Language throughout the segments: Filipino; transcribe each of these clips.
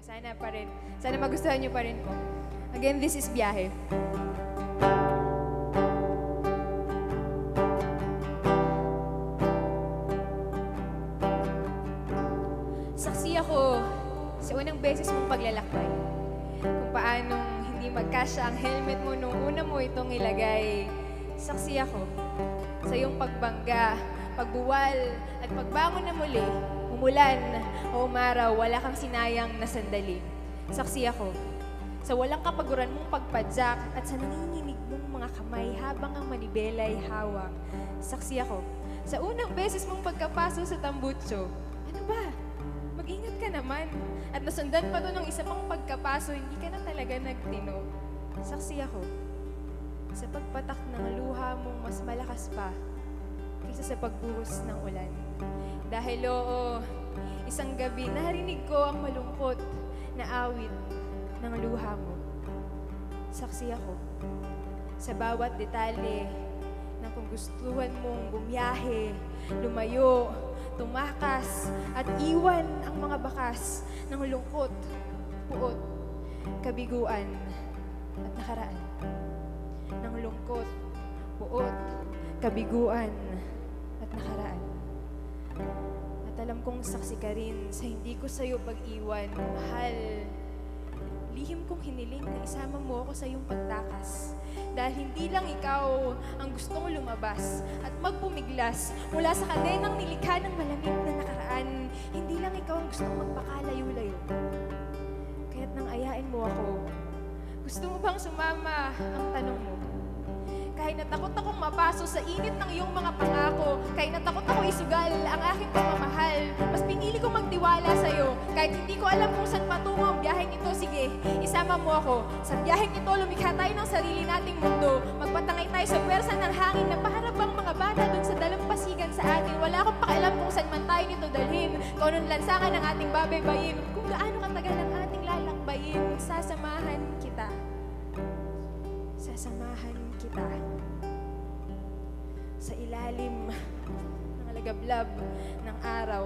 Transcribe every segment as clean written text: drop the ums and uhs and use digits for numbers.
Sana pa rin. Sana magustuhan nyo pa rin po. Again, this is Biyahe. Saksi ako sa unang beses mong paglalakbay. Kung paanong hindi magkasya ang helmet mo nung una mo itong ilagay. Saksi ako sa iyong pagbangga, pagbuwal, at pagbangon na muli, umulan o umaraw, wala kang sinayang na sandali. Saksi ako sa walang kapaguran mong pagpadyak at sa nanginginig mong mga kamay habang ang manibela ay hawak. Saksi ako sa unang beses mong pagkapaso sa tambutso. Ano ba? Mag-ingat ka naman. At nasundan pa doon ng isa pang pagkapaso, hindi ka na talaga nagtino. Saksi ako sa pagpatak ng luha mong mas malakas pa kaysa sa pagbuhos ng ulan. Dahil oo, isang gabi narinig ko ang malungkot na awit ng luha mo. Saksi ako sa bawat detalye ng kung gustuhan mong bumiyahe, lumayo, tumakas, at iwan ang mga bakas ng lungkot, puot, kabiguan, at nakaraan. Ng lungkot, puot, kabiguan, at nakaraan. At alam kong saksi ka rin sa hindi ko sa'yo pag-iwan, mahal. Lihim kong hiniling na isama mo ako sa iyong pagtakas. Dahil hindi lang ikaw ang gustong lumabas at magpumiglas mula sa kadenang nilikha ng malamig na nakaraan. Hindi lang ikaw ang gustong magpakalayo-layo. Kaya't nang ayain mo ako, gusto mo bang sumama ang tanong mo? Kahit natakot akong mapaso sa init ng iyong mga pangako, kahit natakot ako isugal ang aking pagmamahal, mas pinili ko magtiwala sa'yo. Kahit hindi ko alam kung saan patungo ang biyaheng ito, sige, isama mo ako. Sa biyaheng ito, lumikha tayo ng sarili nating mundo. Magpatangay tayo sa pwersa ng hangin na para bang mga bata dun sa dalampasigan sa atin. Wala akong pakialam kung saan man tayo nito dalhin. Kung anong lansangan ng ating babaybayin, kung gaano katagal ang ating lalakbayin, sasamahan kita. Sasamahan kita sa ilalim ng lagablab ng araw,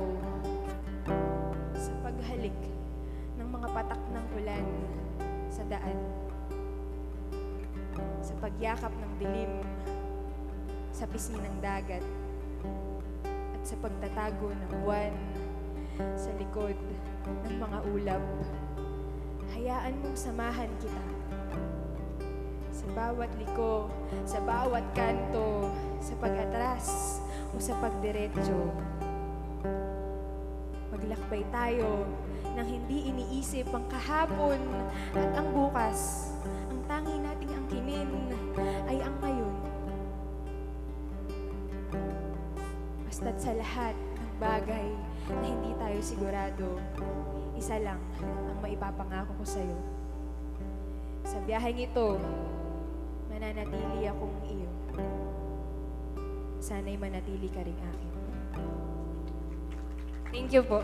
sa paghalik ng mga patak ng ulan sa daan, sa pagyakap ng dilim sa pisngi ng dagat, at sa pagtatago ng buwan sa likod ng mga ulap. Hayaan mong samahan kita sa bawat liko, sa bawat kanto, sa pag-atras o sa pagdiretso. Maglakbay tayo nang hindi iniisip ang kahapon at ang bukas. Ang tangi nating angkinin ay ang ngayon. Basta't sa lahat ng bagay na hindi tayo sigurado, isa lang ang maipapangako ko sa'yo. Sa biyaheng ito, mananatili akong iyo. Sana'y manatili ka rin akin. Thank you po.